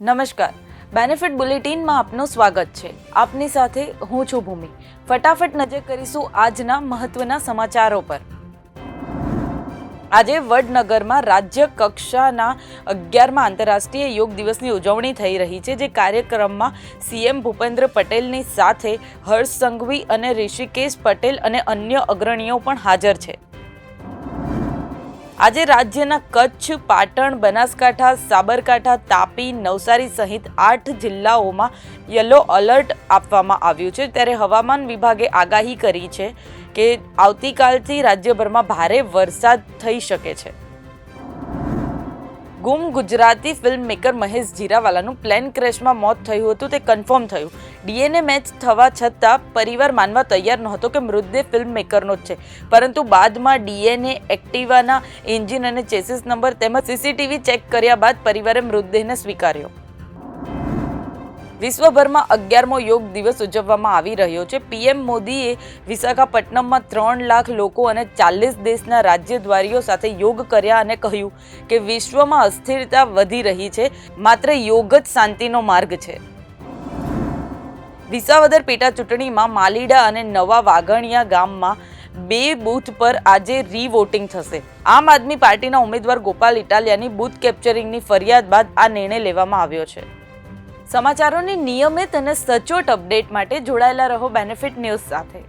નમસ્કાર, બેનિફિટ બુલેટિનમાં આપનું સ્વાગત છે. આપની સાથે હું છું ભૂમિ. ફટાફટ નજર કરીશું આજના મહત્વના સમાચારો પર. આજે વડનગરમાં રાજ્ય કક્ષાના 11મા આંતરરાષ્ટ્રીય યોગ દિવસની ઉજવણી થઈ રહી છે, જે કાર્યક્રમમાં સીએમ ભૂપેન્દ્ર પટેલની સાથે હર્ષ સંઘવી અને ઋષિકેશ પટેલ અને અન્ય અગ્રણીઓ પણ હાજર છે. આજે રાજ્યના કચ્છ, પાટણ, બનાસકાંઠા, સાબરકાંઠા, તાપી, નવસારી સહિત 8 જિલ્લાઓમાં યલો એલર્ટ આપવામાં આવ્યું છે. ત્યારે હવામાન વિભાગે આગાહી કરી છે કે આવતીકાલથી રાજ્યભરમાં ભારે વરસાદ થઈ શકે છે. ગુમ ગુજરાતી ફિલ્મ મેકર મહેશ જીરાવાલાનું પ્લેન ક્રેશમાં મોત થયું હતું તે કન્ફર્મ થયું. ડીએનએ મેચ થવા છતાં પરિવાર માનવા તૈયાર નહોતો કે મૃતદેહ ફિલ્મ મેકરનો જ છે, પરંતુ બાદમાં ડીએનએ, એક્ટિવાના એન્જિન અને ચેસિસ નંબર તેમજ સીસીટીવી ચેક કર્યા બાદ પરિવારે મૃતદેહને સ્વીકાર્યો. વિશ્વભરમાં 11મો યોગ દિવસ ઉજવવામાં આવી રહ્યો છે. પીએમ મોદીએ વિશાખાપટ્ટનમમાં 3 લાખ લોકો અને 40 દેશના રાજ્યદ્વારીઓ સાથે યોગ કર્યા અને કહ્યું કે વિશ્વમાં અસ્થિરતા વધી રહી છે, માત્ર યોગ જ શાંતિનો માર્ગ છે. વિસાવદર પેટા ચૂંટણીમાં માલીડા અને નવા વાઘણિયા ગામમાં 2 બૂથ પર આજે રીવોટિંગ થશે. આમ આદમી પાર્ટીના ઉમેદવાર ગોપાલ ઇટાલિયાની બૂથ કેપ્ચરિંગની ફરિયાદ બાદ આ નિર્ણય લેવામાં આવ્યો છે. સમાચારોની નિયમિત અને સચોટ અપડેટ માટે જોડાયેલા રહો બેનિફિટ ન્યૂઝ સાથે.